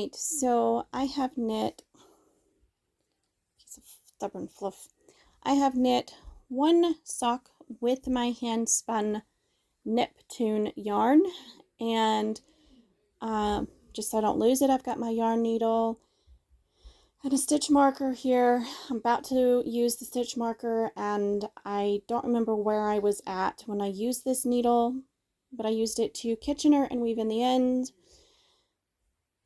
right, so I have knit, piece of stubborn fluff. I have knit one sock with my hand spun Neptune yarn, and just so I don't lose it, I've got my yarn needle and a stitch marker here. I'm about to use the stitch marker, and I don't remember where I was at when I used this needle, but I used it to Kitchener and weave in the end.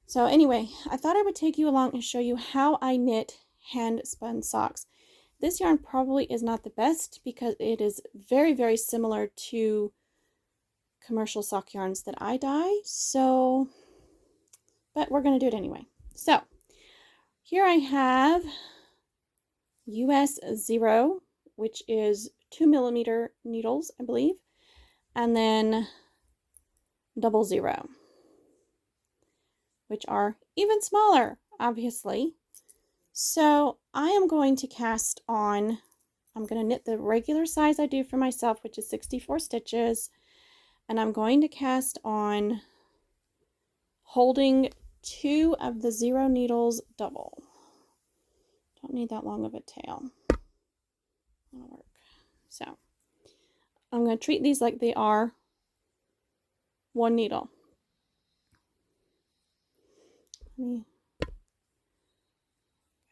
So anyway, I thought I would take you along and show you how I knit hand spun socks. This yarn probably is not the best because it is very, very similar to commercial sock yarns that I dye. So, but we're going to do it anyway. So here I have US 0, which is 2mm needles, I believe, and then 00, which are even smaller, obviously. So I am going to cast on, I'm going to knit the regular size I do for myself, which is 64 stitches, and I'm going to cast on holding 2 of the 0 needles double. Don't need that long of a tail. That'll work. So I'm going to treat these like they are one needle. Let me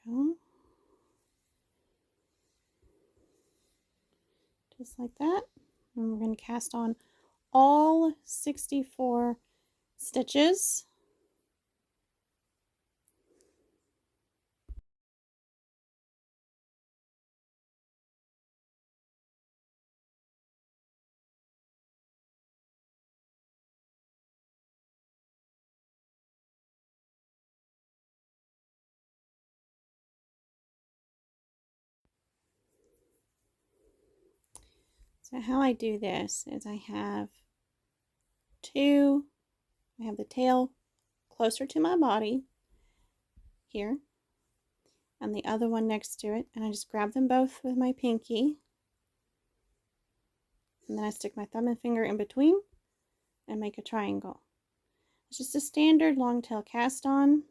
go. Just like that. And we're going to cast on all 64 stitches. So how I do this is I have the tail closer to my body here, and the other one next to it, and I just grab them both with my pinky, and then I stick my thumb and finger in between and make a triangle. It's just a standard long tail cast on,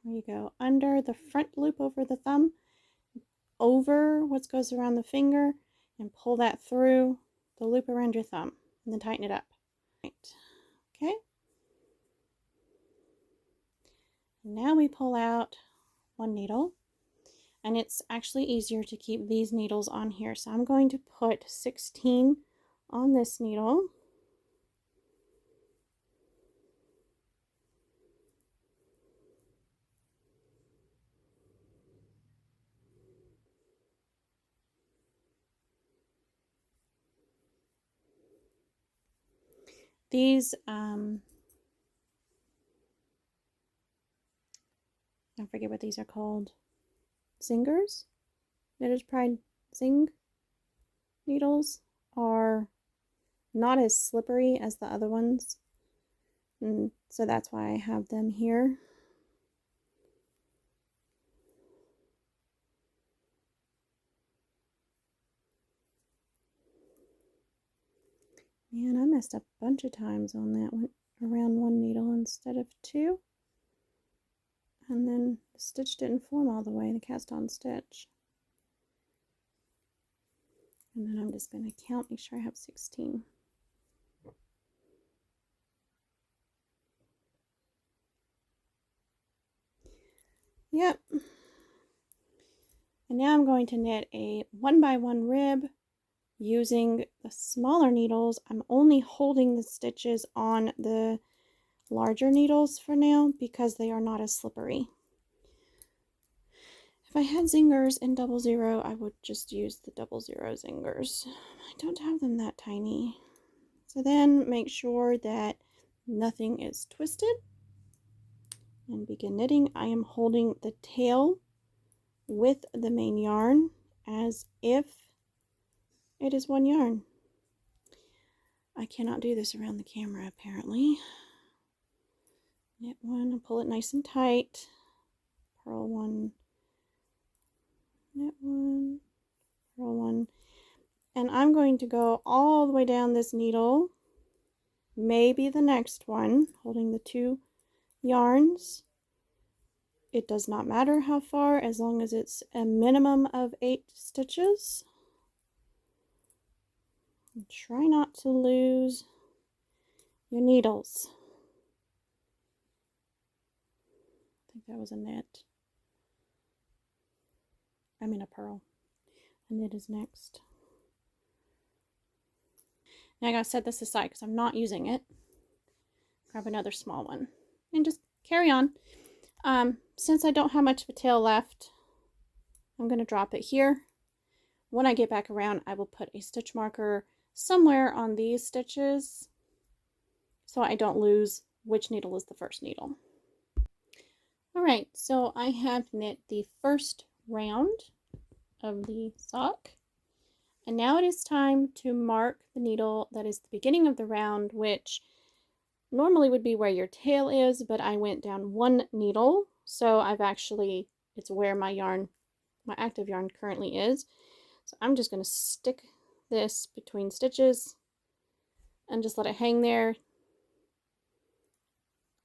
where you go under the front loop over the thumb, over what goes around the finger, and pull that through the loop around your thumb, and then tighten it up. Right. Okay. Now we pull out one needle, and it's actually easier to keep these needles on here. So I'm going to put 16 on this needle. These, I forget what these are called. Zingers? Knitter's Pride Zing needles are not as slippery as the other ones. And so that's why I have them here. Man, I messed up a bunch of times on that one, around one needle instead of 2. And then the stitch didn't form all the way, the cast on stitch. And then I'm just going to count, make sure I have 16. Yep. And now I'm going to knit a 1x1 rib using the smaller needles. I'm only holding the stitches on the larger needles for now because they are not as slippery. If I had zingers in 00, I would just use the 00 zingers. I don't have them that tiny. So then make sure that nothing is twisted and begin knitting. I am holding the tail with the main yarn as if it is one yarn. I cannot do this around the camera apparently. Knit one, pull it nice and tight, purl one, knit one, purl one, and I'm going to go all the way down this needle maybe the next one, holding the 2 yarns. It does not matter how far as long as it's a minimum of 8 stitches. And try not to lose your needles. I think that was a knit. I mean a purl. A knit is next. Now I gotta set this aside because I'm not using it. Grab another small one and just carry on. Since I don't have much of a tail left, I'm gonna drop it here. When I get back around, I will put a stitch marker somewhere on these stitches so I don't lose which needle is the first needle. Alright, so I have knit the first round of the sock, and now it is time to mark the needle that is the beginning of the round, which normally would be where your tail is, but I went down 1 needle, so it's where my active yarn currently is. So I'm just going to stick this between stitches and just let it hang there.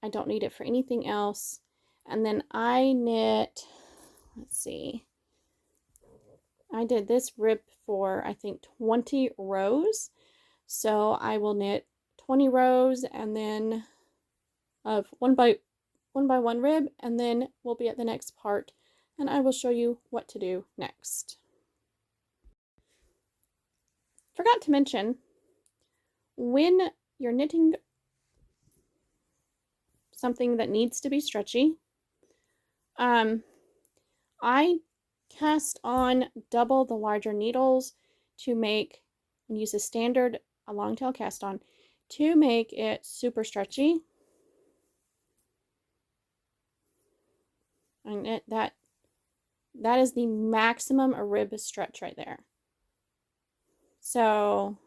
I don't need it for anything else. And then I knit, let's see, I did this rib for I think 20 rows. So I will knit 20 rows and then of one by one rib, and then we'll be at the next part and I will show you what to do next. Forgot to mention, when you're knitting something that needs to be stretchy, I cast on double the larger needles to make, and use a long tail cast on to make it super stretchy. And that is the maximum a rib stretch right there. So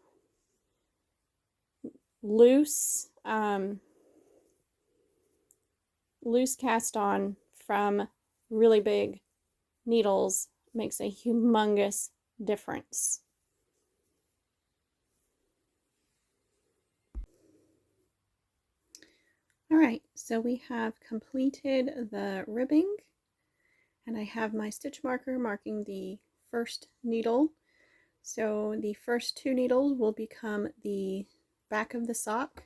loose cast on from really big needles makes a humongous difference. All right, so we have completed the ribbing, and I have my stitch marker marking the first needle. So the first 2 needles will become the back of the sock,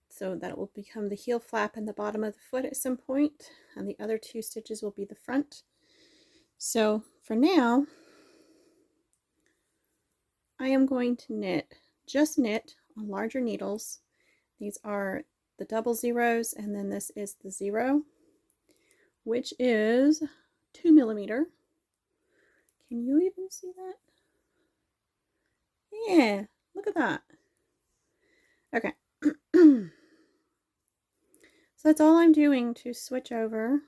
so that it will become the heel flap and the bottom of the foot at some point, and the other 2 stitches will be the front. So for now, I am going to just knit on larger needles. These are the double zeros, and then this is the 0, which is 2 millimeter. Can you even see that? Yeah, look at that. Okay. So that's all I'm doing to switch over.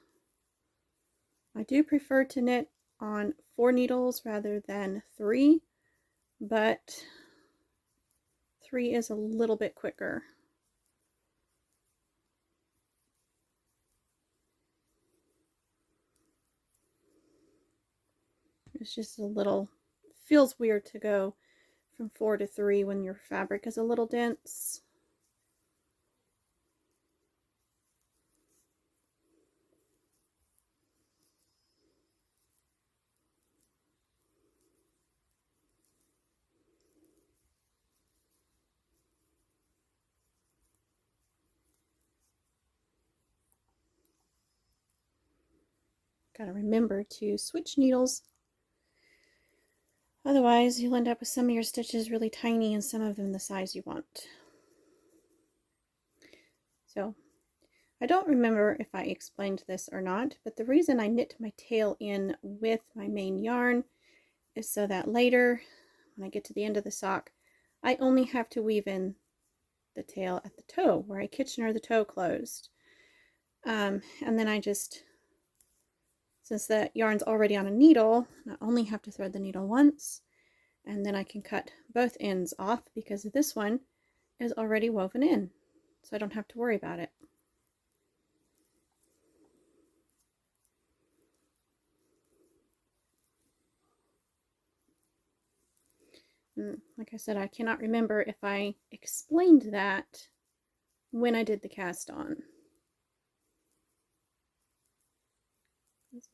I do prefer to knit on 4 needles rather than 3, but 3 is a little bit quicker. It's just feels weird to go from 4 to 3 when your fabric is a little dense. Gotta remember to switch needles. Otherwise, you'll end up with some of your stitches really tiny and some of them the size you want. So, I don't remember if I explained this or not, but the reason I knit my tail in with my main yarn is so that later, when I get to the end of the sock, I only have to weave in the tail at the toe, where I Kitchener the toe closed. And then I just, since the yarn's already on a needle, I only have to thread the needle once, and then I can cut both ends off because this one is already woven in, so I don't have to worry about it. Like I said, I cannot remember if I explained that when I did the cast on.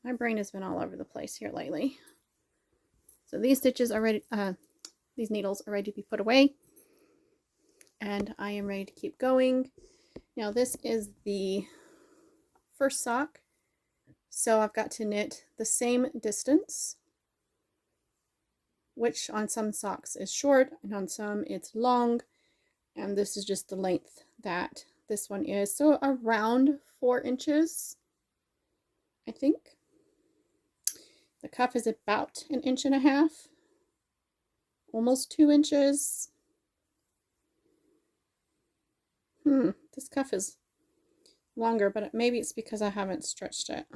My brain has been all over the place here lately. So these stitches are ready, these needles are ready to be put away, and I am ready to keep going. Now this is the first sock, so I've got to knit the same distance, which on some socks is short and on some it's long, and this is just the length that this one is, so around 4 inches, I think. The cuff is about 1.5 inches, almost 2 inches. This cuff is longer, but maybe it's because I haven't stretched it.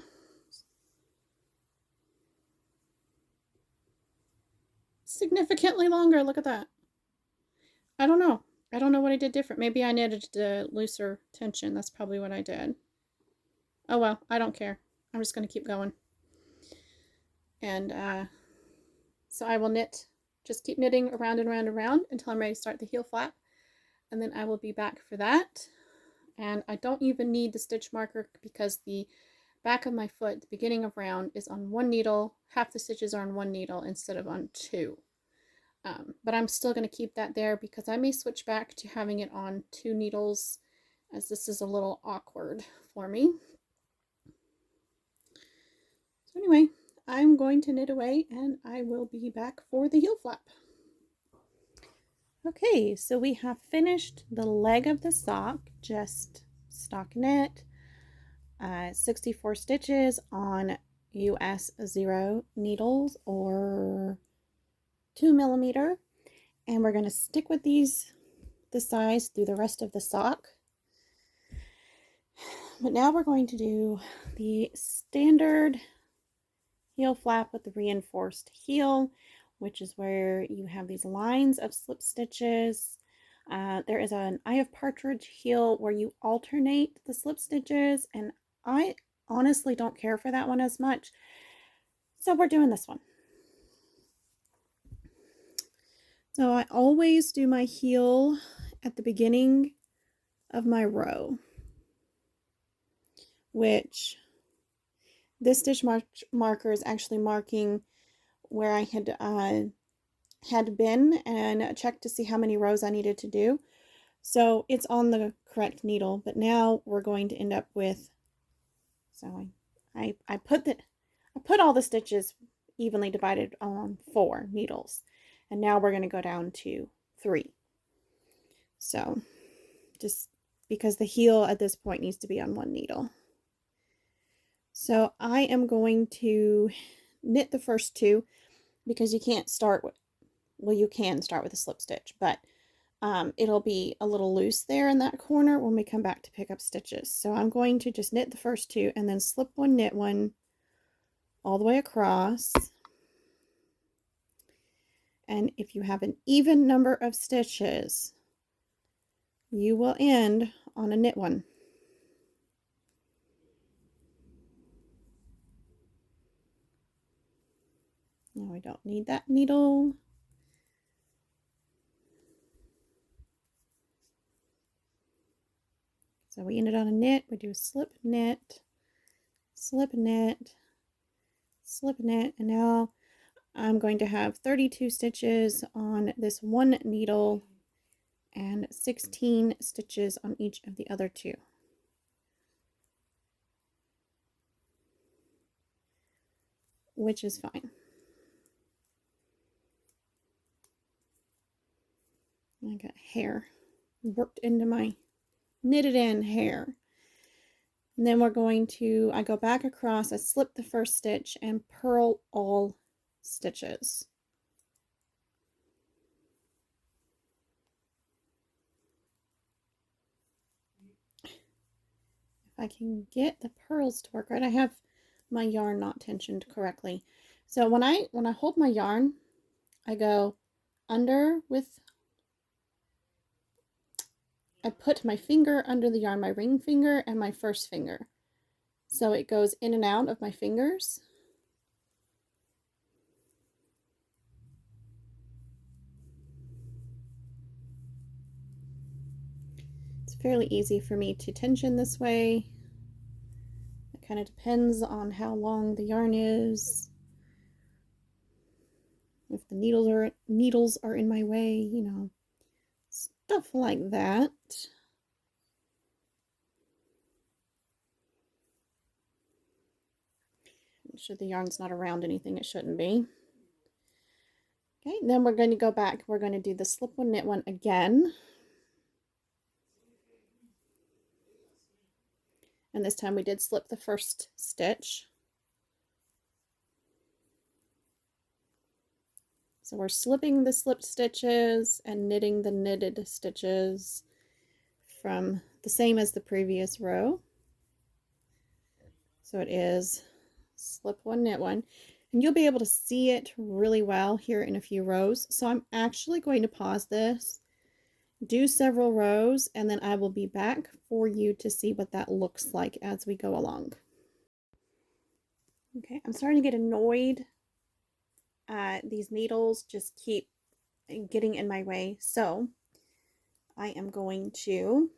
Significantly longer, look at that. I don't know. I don't know what I did different. Maybe I knitted the looser tension. That's probably what I did. Oh well, I don't care. I'm just going to keep going. And so I will knit, just keep knitting around and around and around until I'm ready to start the heel flap. And then I will be back for that. And I don't even need the stitch marker because the back of my foot, the beginning of round, is on 1 needle. Half the stitches are on 1 needle instead of on 2. But I'm still going to keep that there because I may switch back to having it on 2 needles, as this is a little awkward for me. So anyway, I'm going to knit away and I will be back for the heel flap. Okay, so we have finished the leg of the sock, just stockinette, 64 stitches on US 0 needles or 2mm, and we're going to stick with these the size through the rest of the sock. But now we're going to do the standard heel flap with the reinforced heel, which is where you have these lines of slip stitches. There is an Eye of Partridge heel where you alternate the slip stitches, and I honestly don't care for that one as much, so we're doing this one. So I always do my heel at the beginning of my row, which this stitch marker is actually marking where I had been and checked to see how many rows I needed to do. So it's on the correct needle, but now we're going to end up with, so I put all the stitches evenly divided on 4 needles, and now we're going to go down to 3. So just because the heel at this point needs to be on 1 needle. So I am going to knit the first 2 because you can't start with, well, you can start with a slip stitch, but it'll be a little loose there in that corner when we come back to pick up stitches. So I'm going to just knit the first 2 and then slip 1, knit 1 all the way across. And if you have an even number of stitches, you will end on a knit 1. Now I don't need that needle. So we ended on a knit. We do a slip knit, slip knit, slip knit, and now I'm going to have 32 stitches on this 1 needle and 16 stitches on each of the other 2. Which is fine. I got hair worked into my knitted in hair. And then we're going to, I go back across, I slip the first stitch and purl all stitches. If I can get the purls to work right, I have my yarn not tensioned correctly. So when I hold my yarn, I go under with, I put my finger under the yarn, my ring finger and my first finger. So it goes in and out of my fingers. fairly easy for me to tension this way. It kind of depends on how long the yarn is. If the needles are in my way, you know, stuff like that. Make sure the yarn's not around anything it shouldn't be. Okay, then we're going to go back. We're going to do the slip one, knit one again. And this time we did slip the first stitch. So we're slipping the slipped stitches and knitting the knitted stitches from the same as the previous row. So it is slip one, knit one, and you'll be able to see it really well here in a few rows. So I'm actually going to pause this, do several rows, and then I will be back for you to see what that looks like as we go along. Okay, I'm starting to get annoyed. These needles just keep getting in my way, so I am going to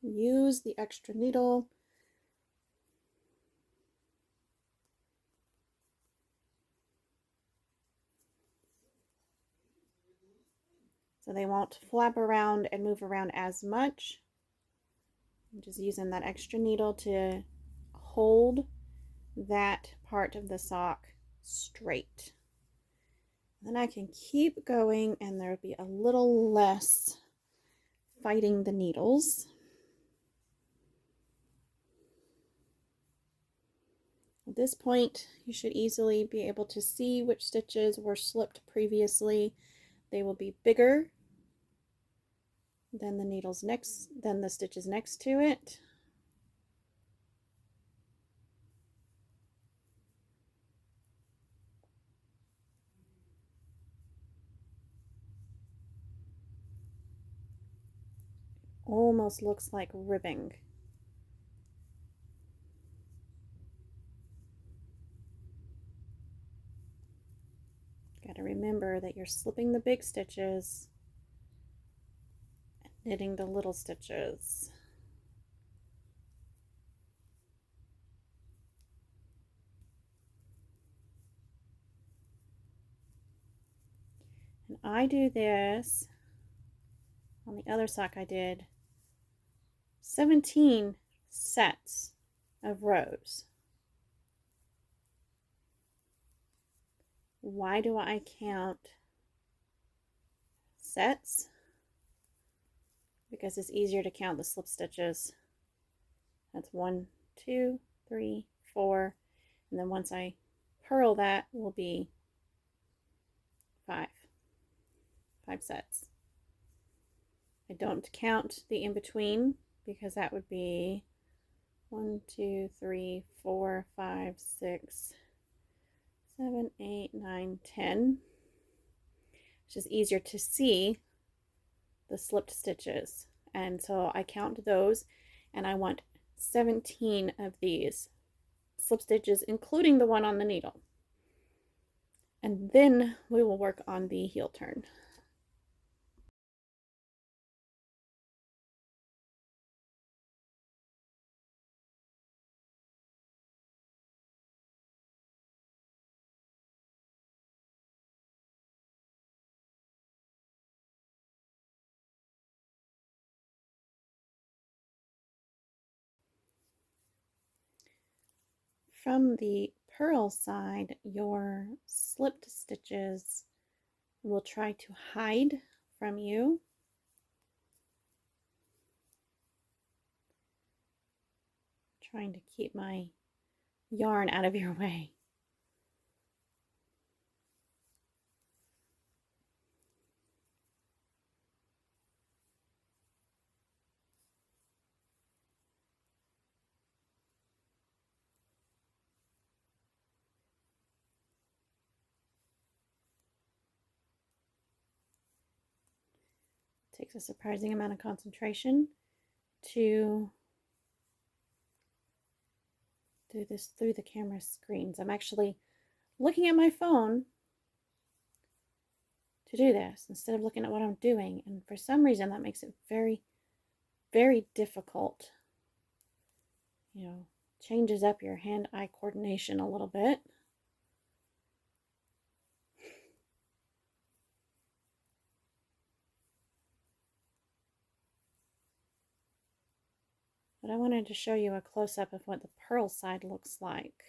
use the extra needle so they won't flap around and move around as much. I'm just using that extra needle to hold that part of the sock straight. Then I can keep going and there'll be a little less fighting the needles. At this point, you should easily be able to see which stitches were slipped previously. They will be bigger than the stitches next to it. Almost looks like ribbing. Got to remember that you're slipping the big stitches and knitting the little stitches. And I do this on the other sock. I did 17 sets of rows. Why do I count sets? Because it's easier to count the slip stitches. That's 1, 2, 3, 4, and then once I purl that will be 5 sets. I don't count the in-between because that would be 1, 2, 3, 4, 5, 6, 7, 8, 9, 10. It's just easier to see the slipped stitches, and so I count those, and I want 17 of these slip stitches, including the one on the needle. And then we will work on the heel turn. From the purl side, your slipped stitches will try to hide from you. Trying to keep my yarn out of your way. It takes a surprising amount of concentration to do this through the camera screens. I'm actually looking at my phone to do this instead of looking at what I'm doing, and for some reason that makes it very, very difficult. You know, changes up your hand-eye coordination a little bit. But I wanted to show you a close-up of what the purl side looks like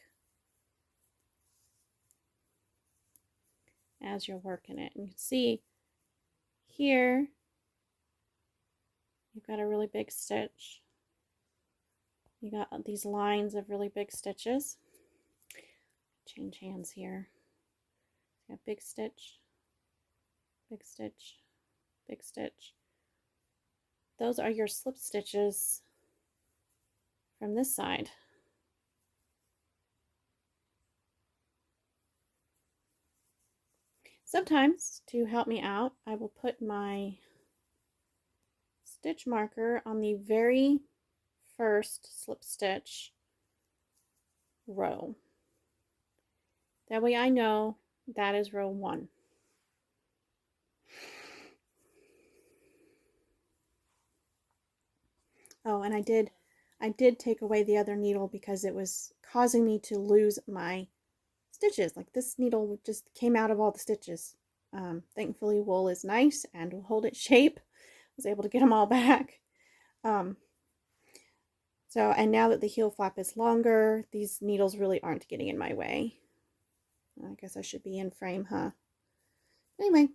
as you're working it. And you can see here, you've got a really big stitch. You got these lines of really big stitches. Change hands here. You got big stitch, big stitch, big stitch. Those are your slip stitches from this side. Sometimes, to help me out, I will put my stitch marker on the very first slip stitch row. That way I know that is row 1. Oh, and I did take away the other needle because it was causing me to lose my stitches. Like this needle just came out of all the stitches. Thankfully wool is nice and will hold its shape. I was able to get them all back. And now that the heel flap is longer, these needles really aren't getting in my way. I guess I should be in frame, huh? Anyway,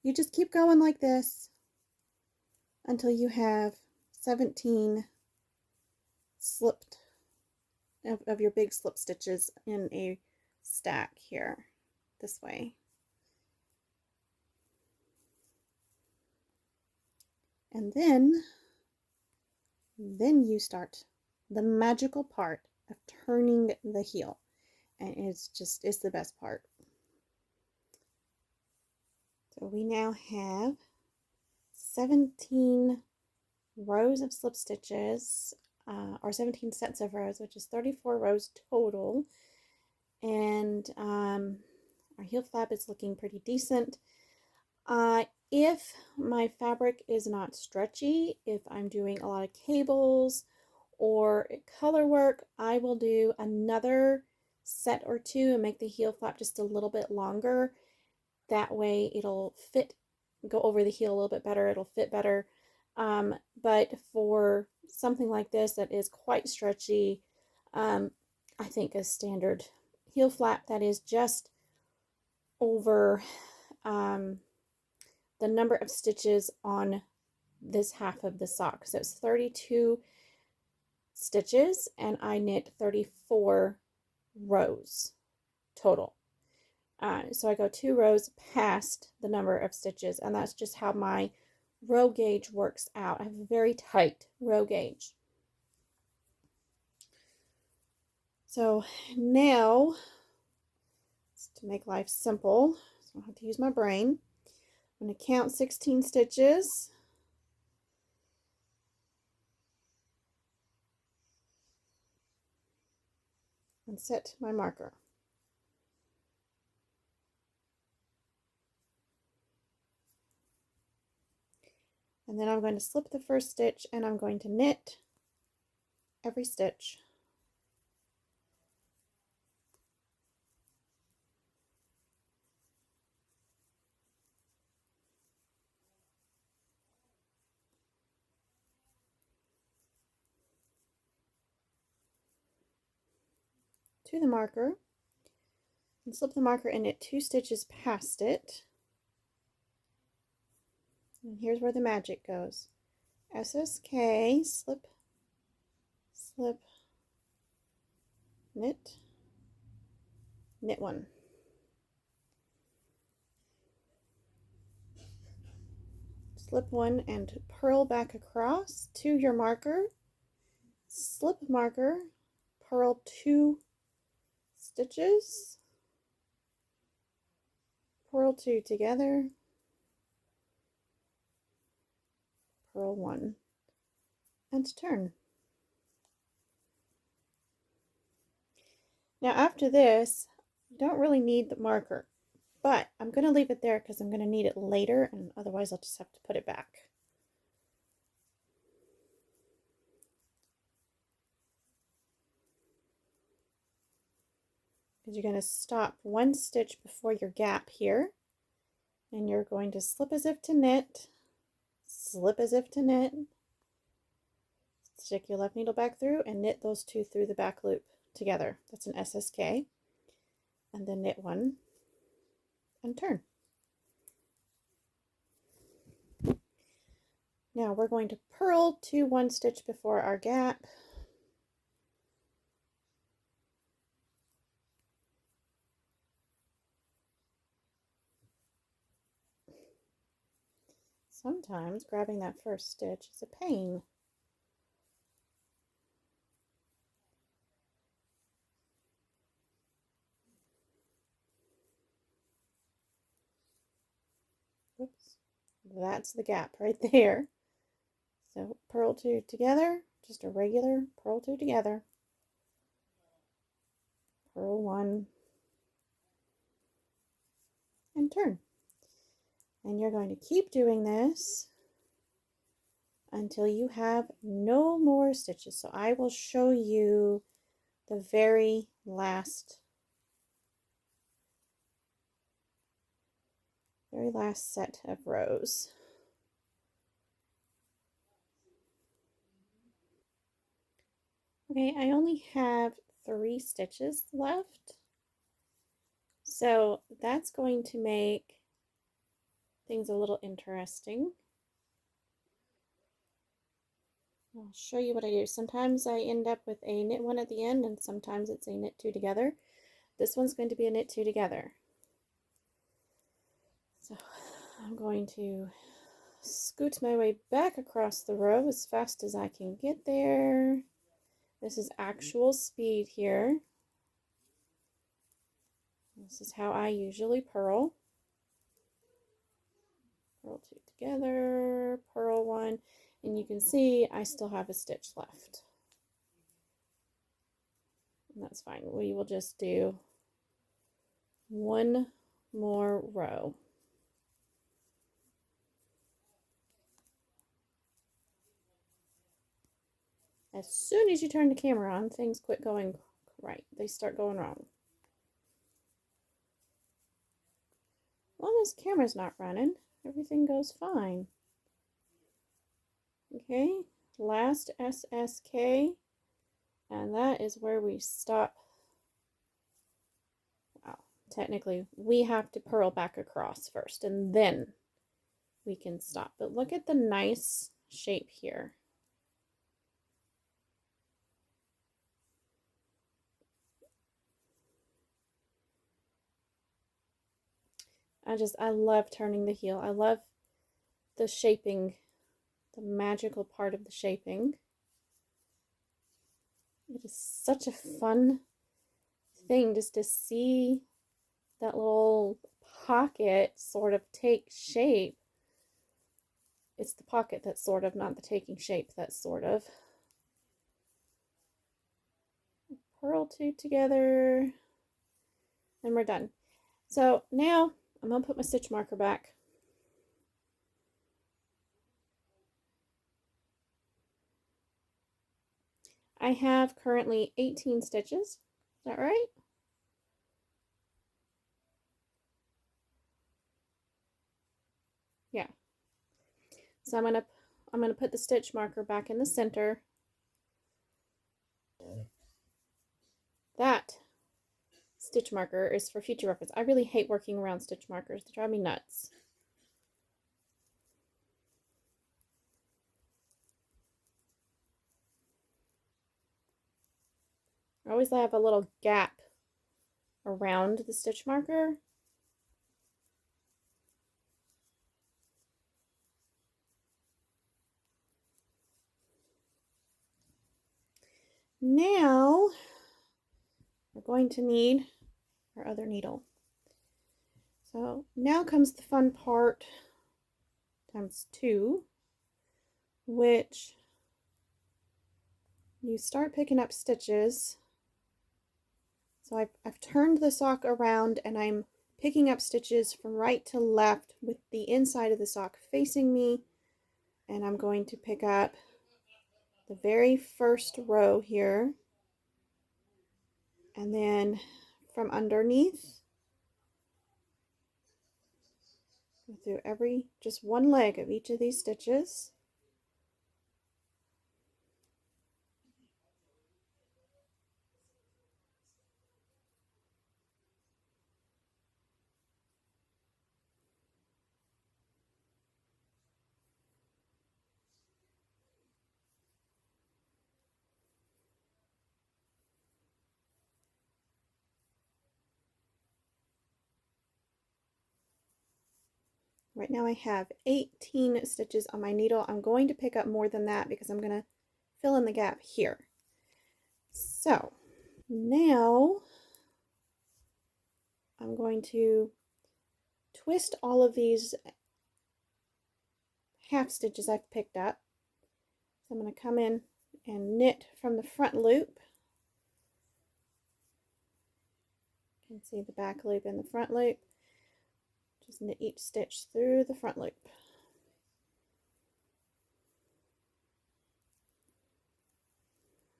you just keep going like this until you have 17 slipped of your big slip stitches in a stack here, this way. And then you start the magical part of turning the heel. And it's the best part. So we now have 17 rows of slip stitches, or 17 sets of rows, which is 34 rows total. And our heel flap is looking pretty decent. If my fabric is not stretchy, if I'm doing a lot of cables or color work, I will do another set or two and make the heel flap just a little bit longer. That way it'll go over the heel a little bit better, it'll fit better. But for something like this that is quite stretchy, I think a standard heel flap that is just over the number of stitches on this half of the sock. So it's 32 stitches and I knit 34 rows total. So I go 2 rows past the number of stitches, and that's just how my row gauge works out. I have a very tight row gauge. So now, to make life simple, so I don't have to use my brain, I'm going to count 16 stitches. And set my marker. And then I'm going to slip the first stitch and I'm going to knit every stitch. To the marker and slip the marker and knit 2 stitches past it. And here's where the magic goes. SSK, slip, slip, knit, knit 1. Slip 1 and purl back across to your marker, slip marker, purl 2 stitches, purl 2 together, purl 1, and turn. Now after this, you don't really need the marker, but I'm going to leave it there because I'm going to need it later, and otherwise I'll just have to put it back. because you're going to stop one stitch before your gap here, and you're going to slip as if to knit, slip as if to knit, stick your left needle back through and knit those two through the back loop together. That's an SSK. And then knit one and turn. Now we're going to purl to one stitch before our gap. Sometimes grabbing that first stitch is a pain. Oops, that's the gap right there. So purl two together, just a regular purl two together, purl one, and turn. And you're going to keep doing this until you have no more stitches. So I will show you the very last set of rows. Okay, I only have 3 stitches left. So that's going to make things a little interesting. I'll show you what I do. Sometimes I end up with a knit one at the end, and sometimes it's a knit two together. This one's going to be a knit two together. So I'm going to scoot my way back across the row as fast as I can get there. This is actual speed here. This is how I usually purl. Purl two together, purl one, and you can see I still have a stitch left. And that's fine. We will just do one more row. As soon as you turn the camera on, things quit going right. They start going wrong. As long as the camera's not running, everything goes fine. Okay, last SSK, and that is where we stop. Wow, technically we have to purl back across first and then we can stop. But look at the nice shape here. I love turning the heel. I love the shaping, the magical part of the shaping. It is such a fun thing just to see that little pocket sort of take shape. It's the pocket that's sort of, not the taking shape, that's sort of. Purl two together, and we're done. So now I'm going to put my stitch marker back. I have currently 18 stitches. Is that right? Yeah. So I'm gonna put the stitch marker back in the center. That stitch marker is for future reference. I really hate working around stitch markers. They drive me nuts. I always have a little gap around the stitch marker. Now we're going to need our other needle. So now comes the fun part times 2, which you start picking up stitches. So I've turned the sock around and I'm picking up stitches from right to left with the inside of the sock facing me, and I'm going to pick up the very first row here and then from underneath. Go through just one leg of each of these stitches. Right now I have 18 stitches on my needle. I'm going to pick up more than that because I'm going to fill in the gap here. So now I'm going to twist all of these half stitches I've picked up. So I'm going to come in and knit from the front loop. You can see the back loop and the front loop. Just knit each stitch through the front loop.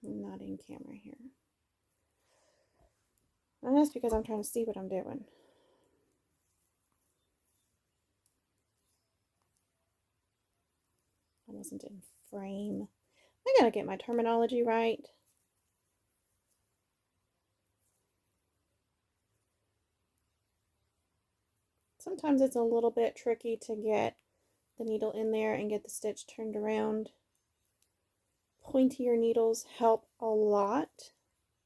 I'm not in camera here. And that's because I'm trying to see what I'm doing. I wasn't in frame. I gotta get my terminology right. Sometimes it's a little bit tricky to get the needle in there and get the stitch turned around. Pointier needles help a lot.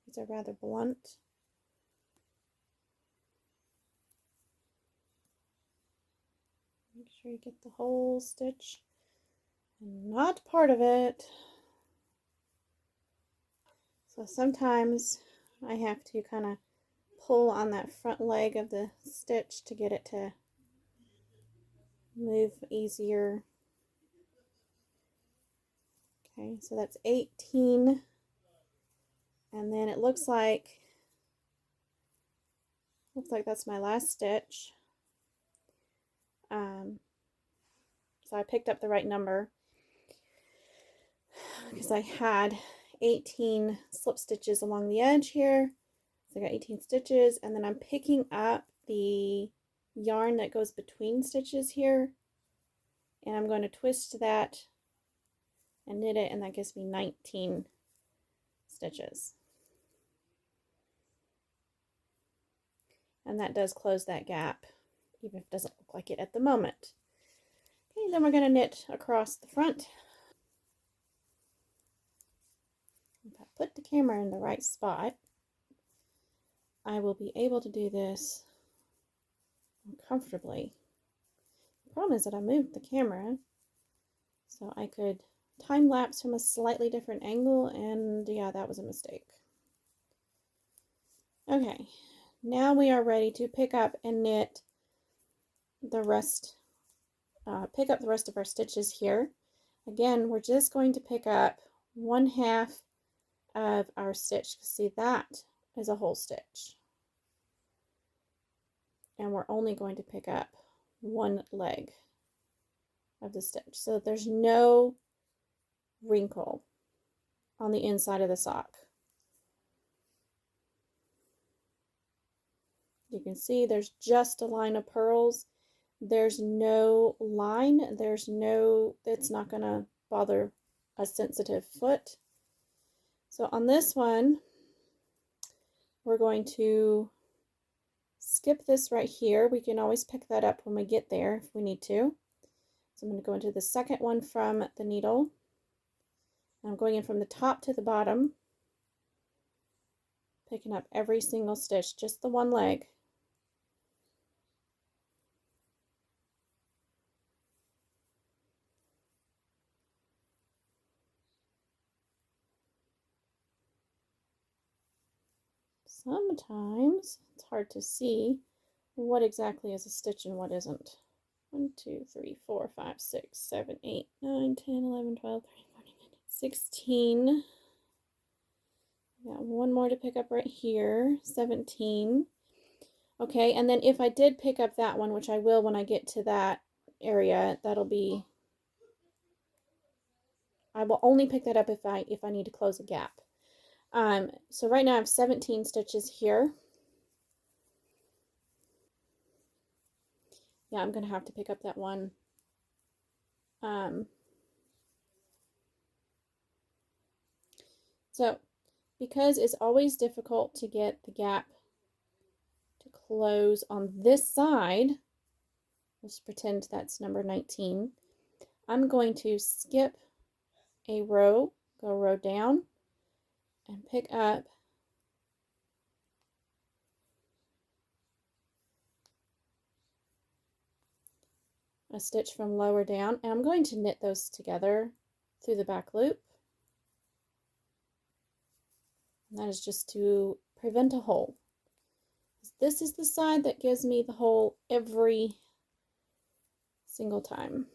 These are rather blunt. Make sure you get the whole stitch and not part of it. So sometimes I have to kind of pull on that front leg of the stitch to get it to move easier. Okay, so that's 18, and then it looks like that's my last stitch. So I picked up the right number because I had 18 slip stitches along the edge here. So I got 18 stitches, and then I'm picking up the yarn that goes between stitches here, and I'm going to twist that and knit it, and that gives me 19 stitches. And that does close that gap, even if it doesn't look like it at the moment. Okay, then we're going to knit across the front. If I put the camera in the right spot, I will be able to do this comfortably. The problem is that I moved the camera, so I could time lapse from a slightly different angle, and yeah, that was a mistake. Okay, now we are ready to pick up and knit the rest, pick up the rest of our stitches here. Again, we're just going to pick up 1/2 of our stitch. See, that is a whole stitch. And we're only going to pick up one leg of the stitch, so that there's no wrinkle on the inside of the sock. You can see there's just a line of purls. There's no line. It's not going to bother a sensitive foot. So on this one, we're going to skip this right here. We can always pick that up when we get there if we need to. So I'm going to go into the second one from the needle. I'm going in from the top to the bottom, picking up every single stitch, just the one leg. Sometimes it's hard to see what exactly is a stitch and what isn't. 1, 2, 3, 4, 5, 6, 7, 8, 9, 10, 11, 12, 13, 14, 15, 16. Got one more to pick up right here, 17. Okay, and then if I did pick up that one, which I will when I get to that area, that'll be, I will only pick that up if I need to close a gap. So right now I have 17 stitches here. Yeah, I'm gonna have to pick up that one. So because it's always difficult to get the gap to close on this side, let's pretend that's number 19. I'm going to skip a row, go a row down, and pick up a stitch from lower down, and I'm going to knit those together through the back loop. And that is just to prevent a hole. This is the side that gives me the hole every single time.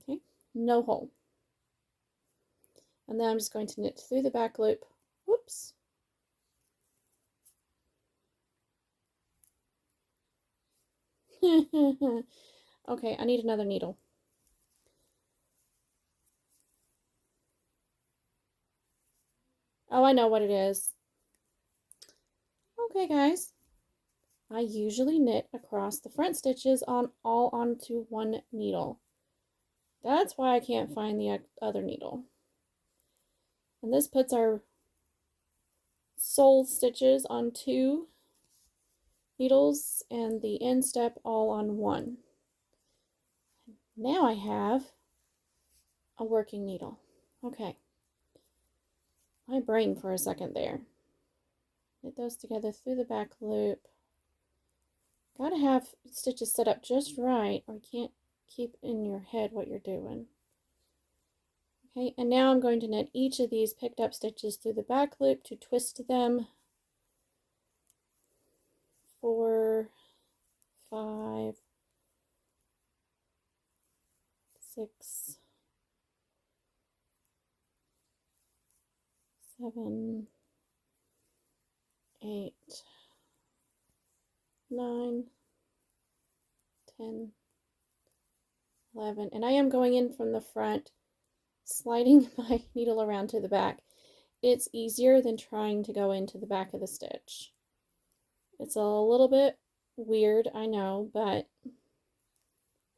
Okay, no hole. And then I'm just going to knit through the back loop. Whoops. Okay, I need another needle. Oh, I know what it is. Okay, guys. I usually knit across the front stitches all onto one needle. That's why I can't find the other needle. And this puts our sole stitches on 2 needles and the instep all on 1. Now I have a working needle. Okay. My brain for a second there. Knit those together through the back loop. Gotta have stitches set up just right or you can't keep in your head what you're doing. Okay, and now I'm going to knit each of these picked up stitches through the back loop to twist them. 4, 5, 6, 7, 8, 9, 10, 11, and I am going in from the front, sliding my needle around to the back. It's easier than trying to go into the back of the stitch. It's a little bit weird, I know, but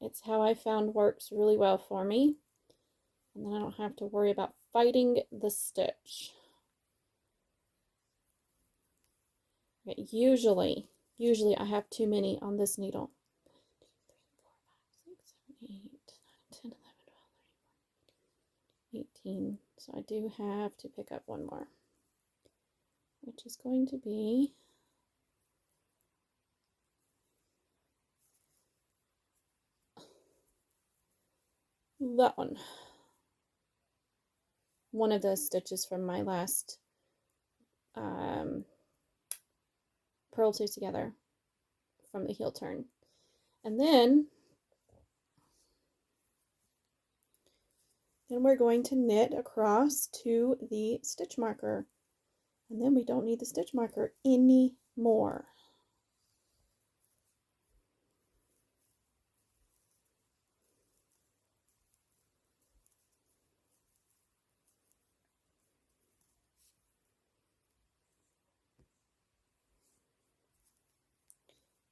it's how I found works really well for me. And then I don't have to worry about fighting the stitch. Okay, usually I have too many on this needle. 18. So I do have to pick up one more, which is going to be that one. One of the stitches from my last purl two together from the heel turn. And then we're going to knit across to the stitch marker. And then we don't need the stitch marker anymore.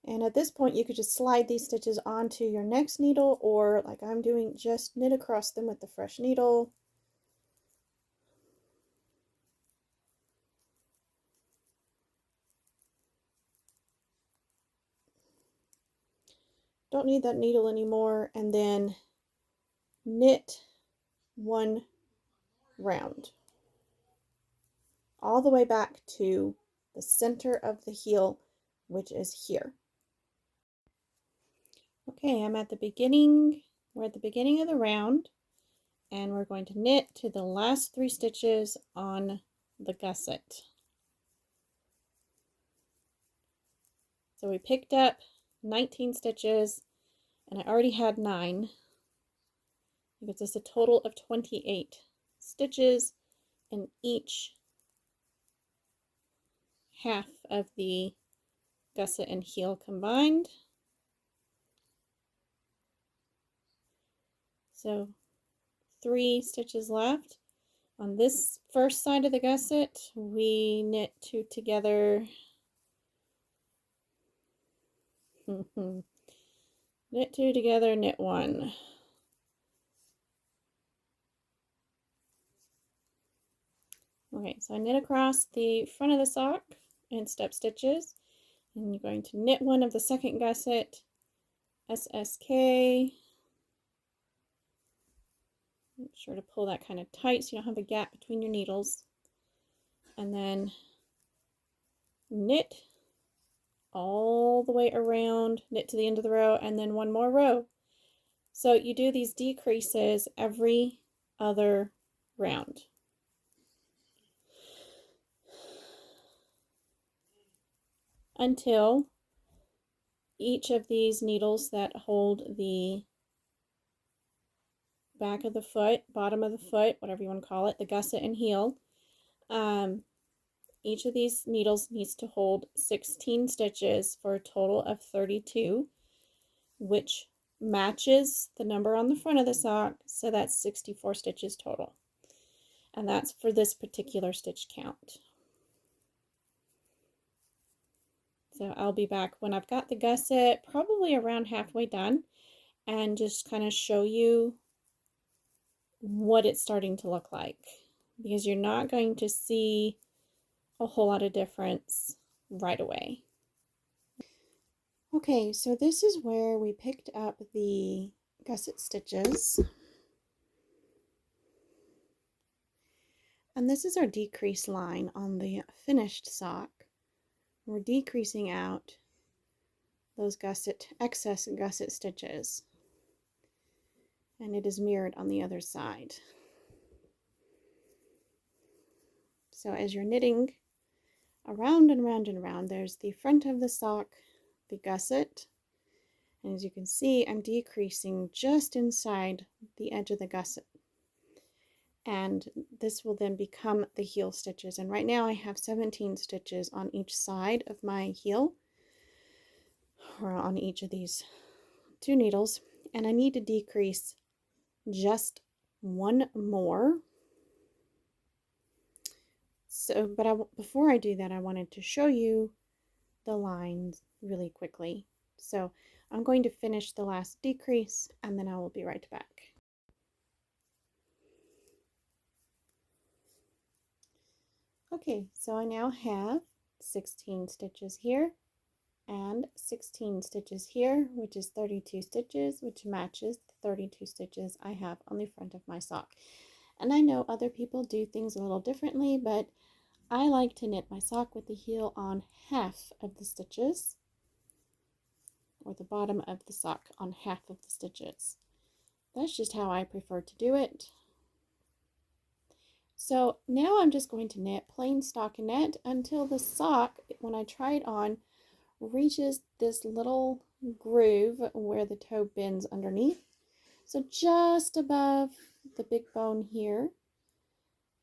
And at this point, you could just slide these stitches onto your next needle, or like I'm doing, just knit across them with the fresh needle. Don't need that needle anymore, and then knit one round all the way back to the center of the heel, which is here. Okay, I'm at the beginning. We're at the beginning of the round, and we're going to knit to the last 3 stitches on the gusset. So we picked up 19 stitches, and I already had 9. It gives us a total of 28 stitches in each half of the gusset and heel combined. So 3 stitches left. On this first side of the gusset, we knit 2 together. Knit two together, knit one. Okay, so I knit across the front of the sock in step stitches, and you're going to knit one of the second gusset, SSK. Make sure to pull that kind of tight so you don't have a gap between your needles. And then knit all the way around, knit to the end of the row, and then one more row. So you do these decreases every other round. Until each of these needles that hold the back of the foot, bottom of the foot, whatever you want to call it, the gusset and heel, each of these needles needs to hold 16 stitches for a total of 32, which matches the number on the front of the sock, so that's 64 stitches total. And that's for this particular stitch count. So I'll be back when I've got the gusset probably around halfway done and just kind of show you what it's starting to look like, because you're not going to see a whole lot of difference right away. Okay, so this is where we picked up the gusset stitches. And this is our decrease line on the finished sock. We're decreasing out those excess gusset stitches. And it is mirrored on the other side. So as you're knitting around and around and around, there's the front of the sock, the gusset, and as you can see, I'm decreasing just inside the edge of the gusset. And this will then become the heel stitches. And right now I have 17 stitches on each side of my heel, or on each of these two needles, and I need to decrease just one more. So, but before I do that, I wanted to show you the lines really quickly. So I'm going to finish the last decrease and then I will be right back. Okay, so I now have 16 stitches here and 16 stitches here, which is 32 stitches, which matches the 32 stitches I have on the front of my sock. And I know other people do things a little differently, but I like to knit my sock with the heel on half of the stitches, or the bottom of the sock on half of the stitches. That's just how I prefer to do it. So now I'm just going to knit plain stockinette until the sock, when I try it on, reaches this little groove where the toe bends underneath. So just above the big bone here.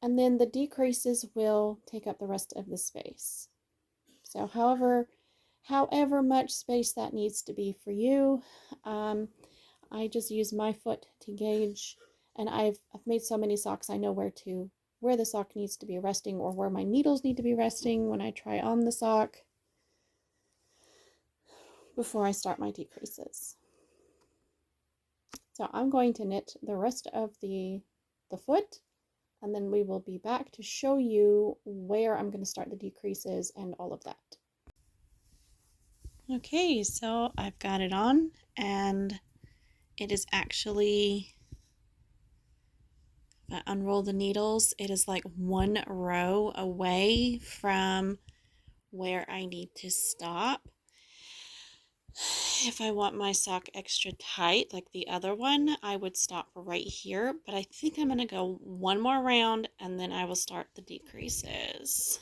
And then the decreases will take up the rest of the space. So however much space that needs to be for you, I just use my foot to gauge, and I've made so many socks I know where the sock needs to be resting, or where my needles need to be resting when I try on the sock before I start my decreases. So I'm going to knit the rest of the foot, and then we will be back to show you where I'm going to start the decreases and all of that. Okay, so I've got it on, and it is actually, if I unroll the needles, it is like one row away from where I need to stop. If I want my sock extra tight, like the other one, I would stop right here, but I think I'm going to go one more round and then I will start the decreases.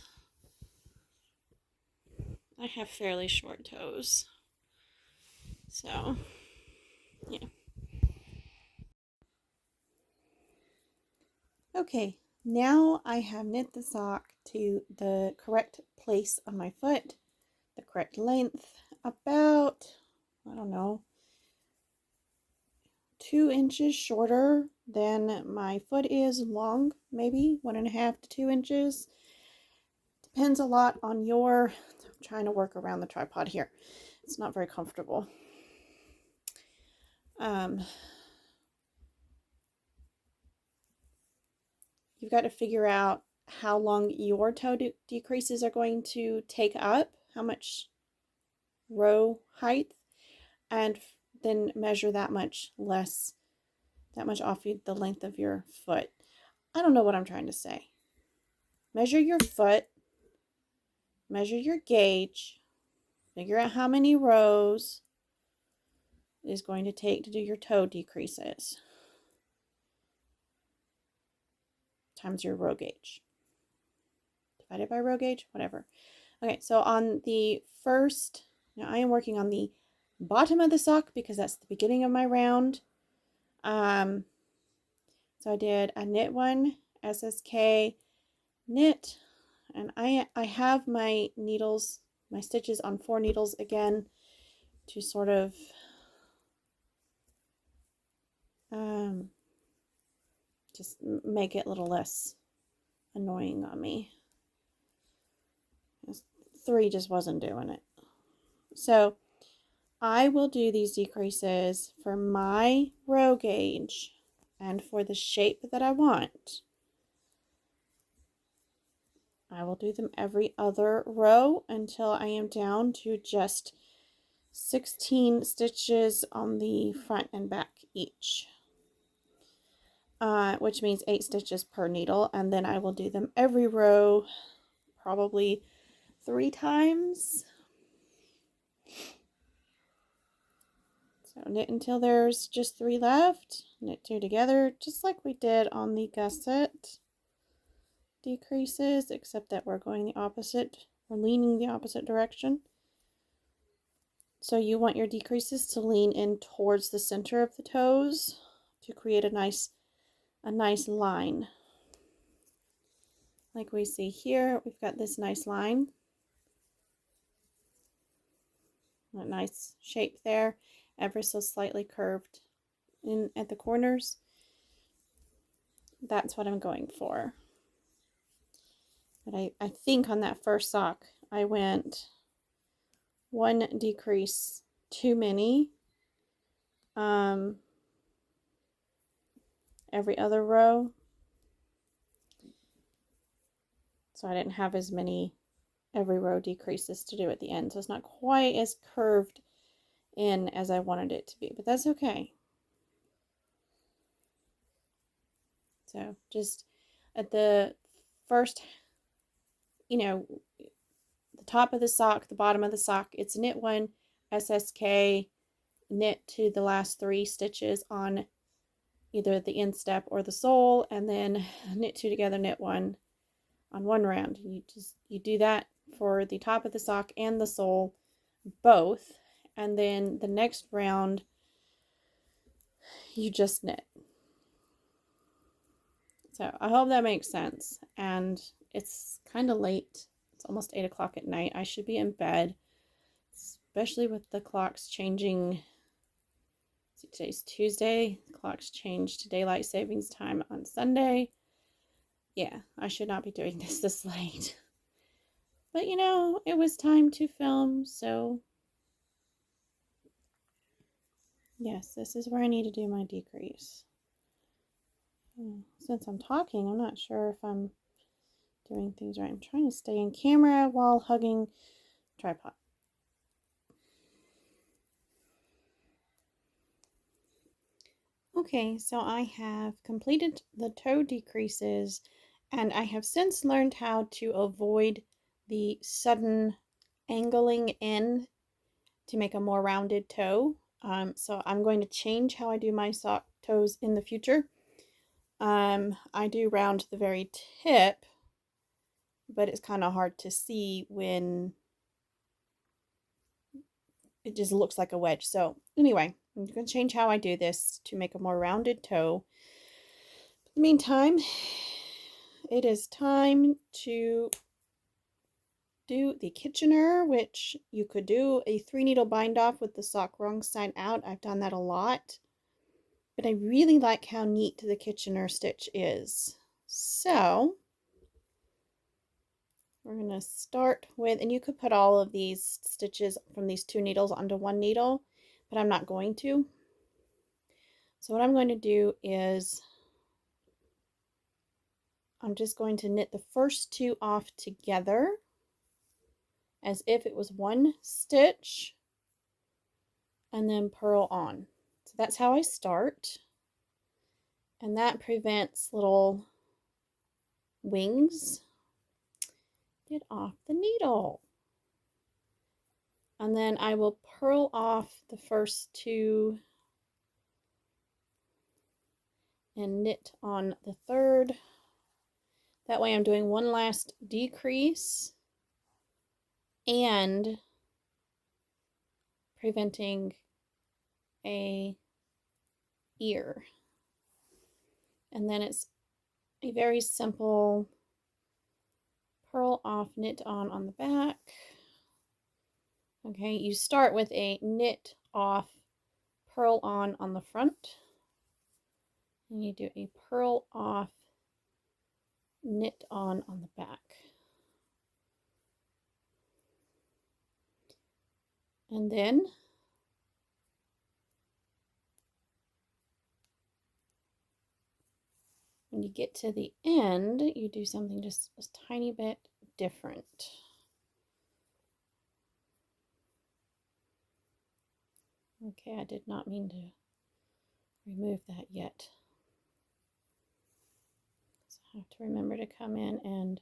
I have fairly short toes, so yeah. Okay, now I have knit the sock to the correct place on my foot, the correct length, about, I don't know, 2 inches shorter than my foot is long, maybe 1.5 to 2 inches. Depends a lot on I'm trying to work around the tripod here. It's not very comfortable. You've got to figure out how long your toe decreases are going to take up, how much row height, and then measure that much off the length of your foot. I don't know what I'm trying to say. Measure your foot, measure your gauge, figure out how many rows it is going to take to do your toe decreases, times your row gauge. Divided by row gauge, whatever. Okay, so on the first, now I am working on the bottom of the sock because that's the beginning of my round. So I did a knit one, SSK, knit, and I have my needles, my stitches on 4 needles again to sort of just make it a little less annoying on me. 3 just wasn't doing it. So I will do these decreases for my row gauge and for the shape that I want. I will do them every other row until I am down to just 16 stitches on the front and back each, which means 8 stitches per needle, and then I will do them every row probably 3 times. So knit until there's just 3 left, knit 2 together, just like we did on the gusset decreases, except that we're going the opposite, we're leaning the opposite direction. So you want your decreases to lean in towards the center of the toes to create a nice line. Like we see here, we've got this nice line, a nice shape there, ever so slightly curved in at the corners. That's what I'm going for. But I think on that first sock, I went 1 decrease too many. Every other row. So I didn't have as many every row decreases to do at the end. So it's not quite as curved in as I wanted it to be, but that's okay. So just at the first, the top of the sock, the bottom of the sock, it's knit 1, SSK, knit to the last 3 stitches on either the instep or the sole, and then knit 2 together, knit 1 on 1 round. You do that for the top of the sock and the sole both, and then the next round you just knit. So I hope that makes sense. And it's kind of late. It's almost 8 o'clock at night. I should be in bed, especially with the clocks changing. See, today's Tuesday. The clocks change to daylight savings time on Sunday. Yeah, I should not be doing this late. But it was time to film, so yes, this is where I need to do my decrease. Since I'm talking, I'm not sure if I'm doing things right. I'm trying to stay in camera while hugging tripod. Okay, so I have completed the toe decreases, and I have since learned how to avoid the sudden angling in to make a more rounded toe. So I'm going to change how I do my sock toes in the future. I do round the very tip, but it's kind of hard to see when it just looks like a wedge. So anyway, I'm going to change how I do this to make a more rounded toe. In the meantime, it is time to do the Kitchener, which you could do a 3-needle bind off with the sock wrong side out. I've done that a lot, but I really like how neat the Kitchener stitch is. So We're going to start with, and you could put all of these stitches from these 2 needles onto 1 needle, but I'm not going to. So what I'm going to do is I'm just going to knit the first 2 off together as if it was 1 stitch and then purl on. So that's how I start, and that prevents little wings get off the needle. And then I will purl off the first 2 and knit on the 3rd. That way I'm doing one last decrease and preventing a ear. And then it's a very simple purl off, knit on the back. Okay, you start with a knit off, purl on the front. And you do a purl off, knit on the back. And then when you get to the end, you do something just a tiny bit different. Okay, I did not mean to remove that yet. So I have to remember to come in and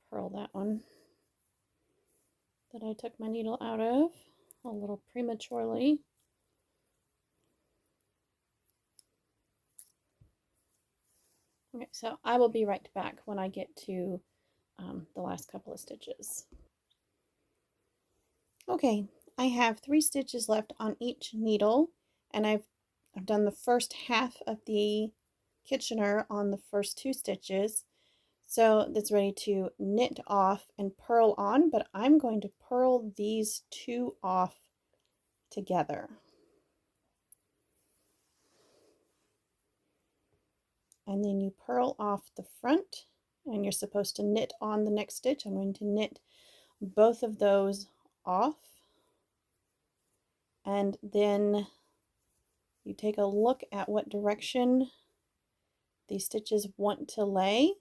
purl that one that I took my needle out of a little prematurely. Okay, so I will be right back when I get to the last couple of stitches. Okay, I have 3 stitches left on each needle, and I've done the first half of the Kitchener on the first 2 stitches. So that's ready to knit off and purl on, but I'm going to purl these 2 off together. And then you purl off the front, and you're supposed to knit on the next stitch. I'm going to knit both of those off, and then you take a look at what direction these stitches want to lay,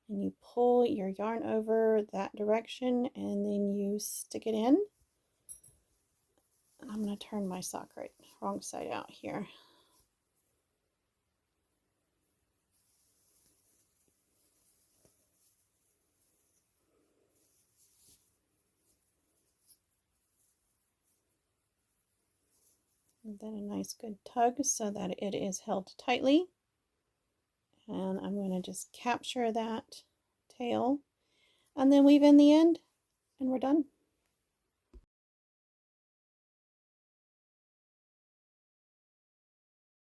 and you pull your yarn over that direction, and then you stick it in. I'm going to turn my sock wrong side out here. And then a nice good tug so that it is held tightly. And I'm going to just capture that tail and then weave in the end, and we're done.